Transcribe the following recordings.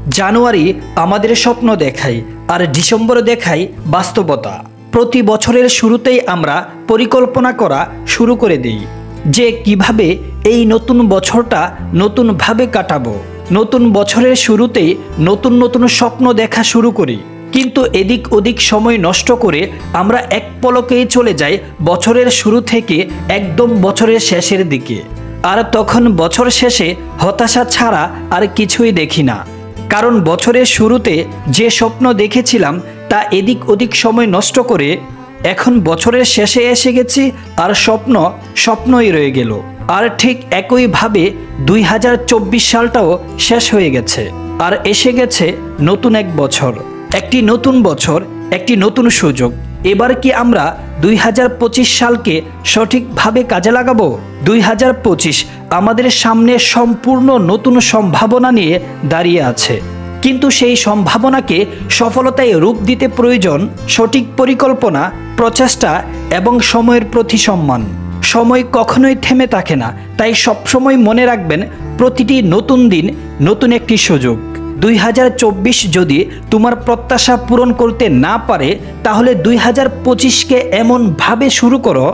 জানুয়ারি আমাদের স্বপ্ন দেখায় আর ডিসেম্বর দেখায় বাস্তবতা। প্রতি বছরের শুরুতেই আমরা পরিকল্পনা করা শুরু করে দিই যে কিভাবে এই নতুন বছরটা নতুনভাবে কাটাবো। নতুন বছরের শুরুতেই নতুন নতুন স্বপ্ন দেখা শুরু করি, কিন্তু এদিক ওদিক সময় নষ্ট করে আমরা এক পলকেই চলে যাই বছরের শুরু থেকে একদম বছরের শেষের দিকে। আর তখন বছর শেষে হতাশা ছাড়া আর কিছুই দেখি না, কারণ বছরের শুরুতে যে স্বপ্ন দেখেছিলাম তা এদিক ওদিক সময় নষ্ট করে এখন বছরের শেষে এসে গেছি আর স্বপ্নই রয়ে গেল। আর ঠিক একইভাবে 2024 সালটাও শেষ হয়ে গেছে আর এসে গেছে নতুন এক বছর, একটি নতুন বছর, একটি নতুন সুযোগ। এবার কি আমরা 2025 সালকে সঠিকভাবে কাজে লাগাবো? 2025 আমাদের সামনে সম্পূর্ণ নতুন সম্ভাবনা নিয়ে দাঁড়িয়ে আছে, কিন্তু সেই সম্ভাবনাকে সফলতায় রূপ দিতে প্রয়োজন সঠিক পরিকল্পনা, প্রচেষ্টা এবং সময়ের প্রতি সম্মান। সময় কখনোই থেমে থাকে না, তাই সবসময় মনে রাখবেন প্রতিটি নতুন দিন নতুন একটি সুযোগ। 2024 যদি তোমার প্রত্যাশা পূরণ করতে না পারে, তাহলে 2025কে এমনভাবে শুরু করো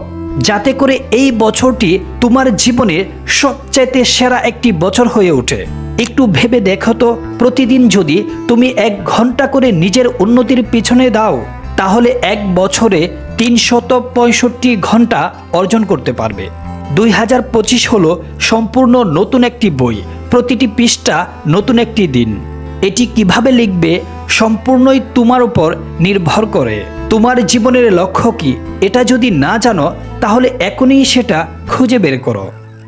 যাতে করে এই বছরটি তোমার জীবনের সবচাইতে সেরা একটি বছর হয়ে ওঠে। একটু ভেবে দেখো তো, প্রতিদিন যদি তুমি 1 ঘন্টা করে নিজের উন্নতির পিছনে দাও, তাহলে এক বছরে 365 ঘন্টা অর্জন করতে পারবে। 2025 হলো সম্পূর্ণ নতুন একটি বই, প্রতিটি পৃষ্ঠা নতুন একটি দিন। এটি কিভাবে লিখবে সম্পূর্ণই তোমার উপর নির্ভর করে। তোমার জীবনের লক্ষ্য কি এটা যদি না জানো, তাহলে এখনই সেটা খুঁজে বের করো,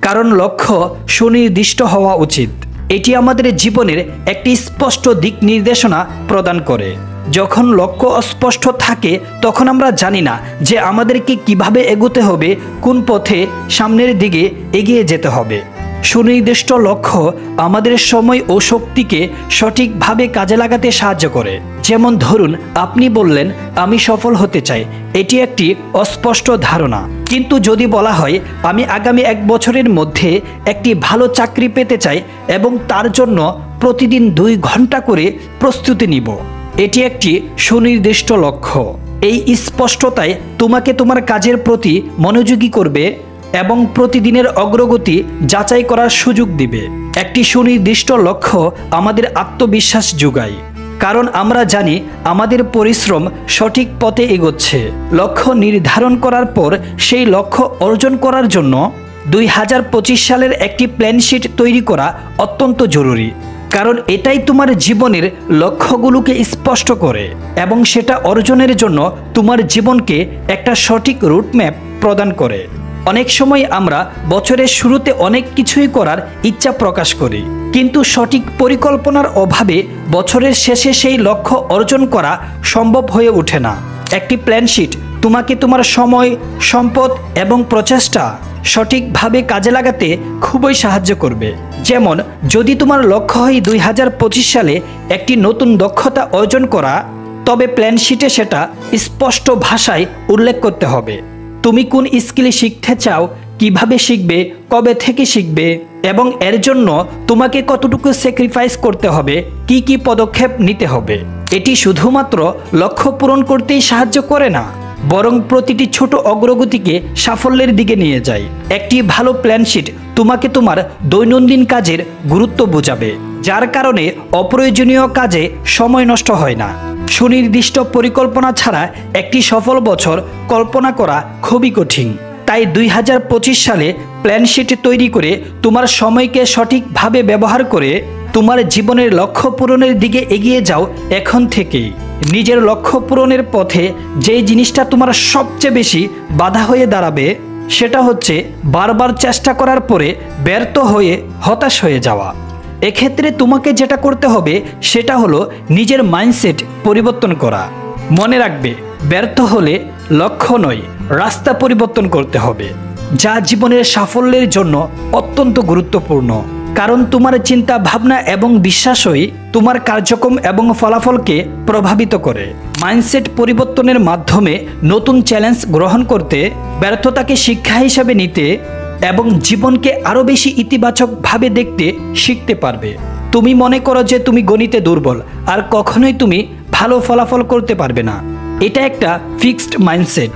কারণ লক্ষ্য সুনির্দিষ্ট হওয়া উচিত। এটি আমাদের জীবনের একটি স্পষ্ট দিক নির্দেশনা প্রদান করে। যখন লক্ষ্য অস্পষ্ট থাকে তখন আমরা জানি না যে আমাদেরকে কিভাবে এগোতে হবে, কোন পথে সামনের দিকে এগিয়ে যেতে হবে। সুনির্দিষ্ট লক্ষ্য আমাদের সময় ও শক্তিকে সঠিকভাবে কাজে লাগাতে সাহায্য করে। যেমন ধরুন, আপনি বললেন আমি সফল হতে চাই, এটি একটি অস্পষ্ট ধারণা। কিন্তু যদি বলা হয় আমি আগামী 1 বছরের মধ্যে একটি ভালো চাকরি পেতে চাই এবং তার জন্য প্রতিদিন 2 ঘন্টা করে প্রস্তুতি নিব, এটি একটি সুনির্দিষ্ট লক্ষ্য। এই স্পষ্টতাই তোমাকে তোমার কাজের প্রতি মনোযোগী করবে এবং প্রতিদিনের অগ্রগতি যাচাই করার সুযোগ দিবে। একটি সুনির্দিষ্ট লক্ষ্য আমাদের আত্মবিশ্বাস যোগায়, কারণ আমরা জানি আমাদের পরিশ্রম সঠিক পথে এগোচ্ছে। লক্ষ্য নির্ধারণ করার পর সেই লক্ষ্য অর্জন করার জন্য 2025 সালের একটি প্ল্যান শিট তৈরি করা অত্যন্ত জরুরি, কারণ এটাই তোমার জীবনের লক্ষ্যগুলোকে স্পষ্ট করে এবং সেটা অর্জনের জন্য তোমার জীবনকে একটা সঠিক রুটম্যাপ প্রদান করে। অনেক সময় আমরা বছরের শুরুতে অনেক কিছুই করার ইচ্ছা প্রকাশ করি, কিন্তু সঠিক পরিকল্পনার অভাবে বছরের শেষে সেই লক্ষ্য অর্জন করা সম্ভব হয়ে ওঠে না। একটি প্ল্যান শিট তোমাকে তোমার সময়, সম্পদ এবং প্রচেষ্টা সঠিকভাবে কাজে লাগাতে খুবই সাহায্য করবে। যেমন, যদি তোমার লক্ষ্য হয় 2025 সালে একটি নতুন দক্ষতা অর্জন করা, তবে প্ল্যান শিটে সেটা স্পষ্ট ভাষায় উল্লেখ করতে হবে। তুমি কোন স্কিল শিখতে চাও, কিভাবে শিখবে, কবে থেকে শিখবে এবং এর জন্য তোমাকে কতটুকু স্যাক্রিফাইস করতে হবে, কি কি পদক্ষেপ নিতে হবে। এটি শুধুমাত্র লক্ষ্য পূরণ করতেই সাহায্য করে না, বরং প্রতিটি ছোট অগ্রগতিকে সাফল্যের দিকে নিয়ে যায়। একটি ভালো প্ল্যান শিট তোমাকে তোমার দৈনন্দিন কাজের গুরুত্ব বোঝাবে, যার কারণে অপ্রয়োজনীয় কাজে সময় নষ্ট হয় না। সুনির্দিষ্ট পরিকল্পনা ছাড়া একটি সফল বছর কল্পনা করা খুবই কঠিন। তাই 2025 সালে প্ল্যান শিট তৈরি করে তোমার সময়কে সঠিকভাবে ব্যবহার করে তোমার জীবনের লক্ষ্য পূরণের দিকে এগিয়ে যাও এখন থেকেই। নিজের লক্ষ্য পূরণের পথে যেই জিনিসটা তোমার সবচেয়ে বেশি বাধা হয়ে দাঁড়াবে, সেটা হচ্ছে বারবার চেষ্টা করার পরে ব্যর্থ হয়ে হতাশ হয়ে যাওয়া। এক্ষেত্রে তোমাকে যেটা করতে হবে সেটা হলো নিজের মাইন্ডসেট পরিবর্তন করা। মনে রাখবে, ব্যর্থ হলে লক্ষ্য নয়, রাস্তা পরিবর্তন করতে হবে, যা জীবনের সাফল্যের জন্য অত্যন্ত গুরুত্বপূর্ণ। কারণ তোমার চিন্তা, ভাবনা এবং বিশ্বাসই তোমার কার্যক্রম এবং ফলাফলকে প্রভাবিত করে। মাইন্ডসেট পরিবর্তনের মাধ্যমে নতুন চ্যালেঞ্জ গ্রহণ করতে, ব্যর্থতাকে শিক্ষা হিসেবে নিতে এবং জীবনকে আরও বেশি ইতিবাচকভাবে দেখতে শিখতে পারবে। তুমি মনে করো যে তুমি গণিতে দুর্বল আর কখনোই তুমি ভালো ফলাফল করতে পারবে না। এটা একটা ফিক্সড মাইন্ডসেট।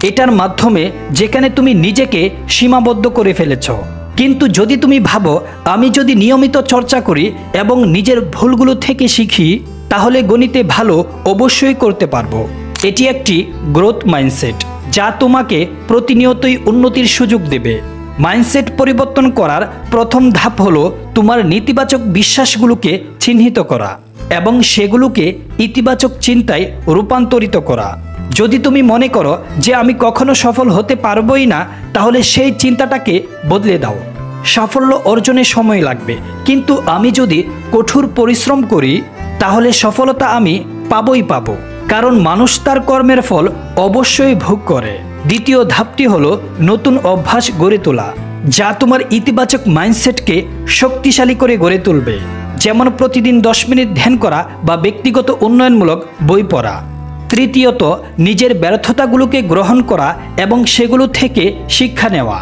এটার মাধ্যমে যেখানে তুমি নিজেকে সীমাবদ্ধ করে ফেলেছ। কিন্তু যদি তুমি ভাবো আমি যদি নিয়মিত চর্চা করি এবং নিজের ভুলগুলো থেকে শিখি তাহলে গণিতে ভালো অবশ্যই করতে পারবো। এটি একটি গ্রোথ মাইন্ডসেট যা তোমাকে প্রতিনিয়তই উন্নতির সুযোগ দেবে। মাইন্ডসেট পরিবর্তন করার প্রথম ধাপ হলো তোমার নেতিবাচক বিশ্বাসগুলোকে চিহ্নিত করা এবং সেগুলোকে ইতিবাচক চিন্তায় রূপান্তরিত করা। যদি তুমি মনে করো যে আমি কখনো সফল হতে পারবোই না তাহলে সেই চিন্তাটাকে বদলে দাও। সাফল্য অর্জনে সময় লাগবে, কিন্তু আমি যদি কঠোর পরিশ্রম করি তাহলে সফলতা আমি পাবই পাবো, কারণ মানুষ তার কর্মের ফল অবশ্যই ভোগ করে। দ্বিতীয় ধাপটি হলো নতুন অভ্যাস গড়ে তোলা, যা তোমার ইতিবাচক মাইন্ডসেটকে শক্তিশালী করে গড়ে তুলবে। যেমন প্রতিদিন 10 মিনিট ধ্যান করা বা ব্যক্তিগত উন্নয়নমূলক বই পড়া। তৃতীয়ত, নিজের ব্যর্থতাগুলোকে গ্রহণ করা এবং সেগুলো থেকে শিক্ষা নেওয়া।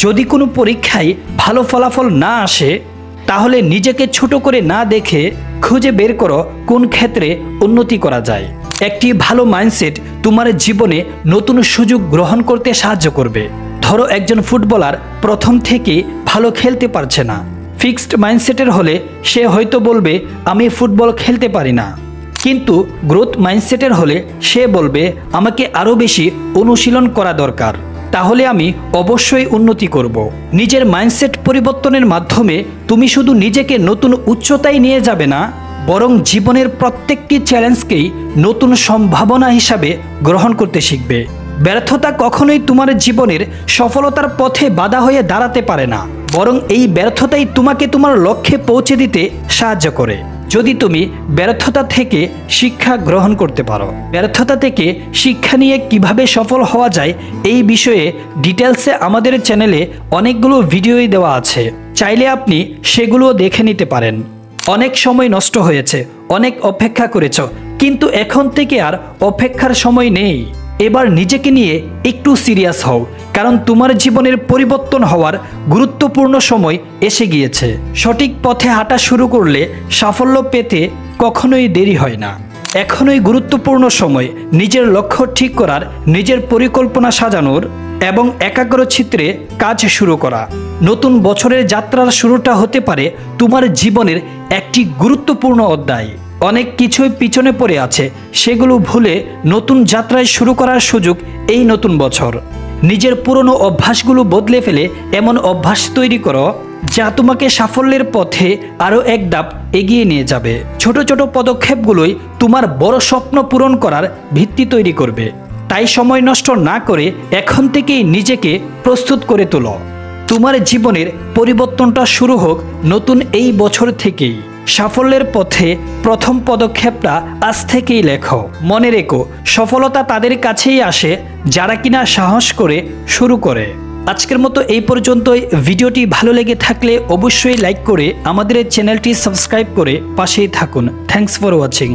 যদি কোনো পরীক্ষায় ভালো ফলাফল না আসে তাহলে নিজেকে ছোট করে না দেখে খুঁজে বের করো কোন ক্ষেত্রে উন্নতি করা যায়। একটি ভালো মাইন্ডসেট তোমার জীবনে নতুন সুযোগ গ্রহণ করতে সাহায্য করবে। ধরো একজন ফুটবলার প্রথম থেকে ভালো খেলতে পারছে না। ফিক্সড মাইন্ডসেটের হলে সে হয়তো বলবে আমি ফুটবল খেলতে পারি না, কিন্তু গ্রোথ মাইন্ডসেটের হলে সে বলবে আমাকে আরও বেশি অনুশীলন করা দরকার, তাহলে আমি অবশ্যই উন্নতি করব। নিজের মাইন্ডসেট পরিবর্তনের মাধ্যমে তুমি শুধু নিজেকে নতুন উচ্চতায় নিয়ে যাবে না, বরং জীবনের প্রত্যেকটি চ্যালেঞ্জকেই নতুন সম্ভাবনা হিসাবে গ্রহণ করতে শিখবে। ব্যর্থতা কখনোই তোমার জীবনের সফলতার পথে বাধা হয়ে দাঁড়াতে পারে না, বরং এই ব্যর্থতাই তোমাকে তোমার লক্ষ্যে পৌঁছে দিতে সাহায্য করে। যদি তুমি ব্যর্থতা থেকে শিক্ষা গ্রহণ করতে পারো। ব্যর্থতা থেকে শিক্ষা নিয়ে কিভাবে সফল হওয়া যায় এই বিষয়ে ডিটেলসে আমাদের চ্যানেলে অনেকগুলো ভিডিওই দেওয়া আছে, চাইলে আপনি সেগুলো দেখে নিতে পারেন। অনেক সময় নষ্ট হয়েছে, অনেক অপেক্ষা করেছ, কিন্তু এখন থেকে আর অপেক্ষার সময় নেই। এবার নিজেকে নিয়ে একটু সিরিয়াস হও, কারণ তোমার জীবনের পরিবর্তন হওয়ার গুরুত্বপূর্ণ সময় এসে গিয়েছে। সঠিক পথে হাঁটা শুরু করলে সাফল্য পেতে কখনোই দেরি হয় না। এখনই গুরুত্বপূর্ণ সময় নিজের লক্ষ্য ঠিক করার, নিজের পরিকল্পনা সাজানোর এবং একাগ্রচিত্তে কাজ শুরু করা। নতুন বছরের যাত্রার শুরুটা হতে পারে তোমার জীবনের একটি গুরুত্বপূর্ণ অধ্যায়। অনেক কিছুই পিছনে পড়ে আছে, সেগুলো ভুলে নতুন যাত্রায় শুরু করার সুযোগ এই নতুন বছর। নিজের পুরনো অভ্যাসগুলো বদলে ফেলে এমন অভ্যাস তৈরি করো যা তোমাকে সাফল্যের পথে আরও এক ধাপ এগিয়ে নিয়ে যাবে। ছোট ছোট পদক্ষেপগুলোই তোমার বড় স্বপ্ন পূরণ করার ভিত্তি তৈরি করবে। তাই সময় নষ্ট না করে এখন থেকেই নিজেকে প্রস্তুত করে তোলো। তোমার জীবনের পরিবর্তনটা শুরু হোক নতুন এই বছর থেকেই। সাফল্যের পথে প্রথম পদক্ষেপটা আজ থেকেই লেখো। মনে রেখো, সফলতা তাদের কাছেই আসে যারা কিনা সাহস করে শুরু করে। আজকের মতো এই পর্যন্তই। ভিডিওটি ভালো লেগে থাকলে অবশ্যই লাইক করে আমাদের চ্যানেলটি সাবস্ক্রাইব করে পাশেই থাকুন। Thanks for watching.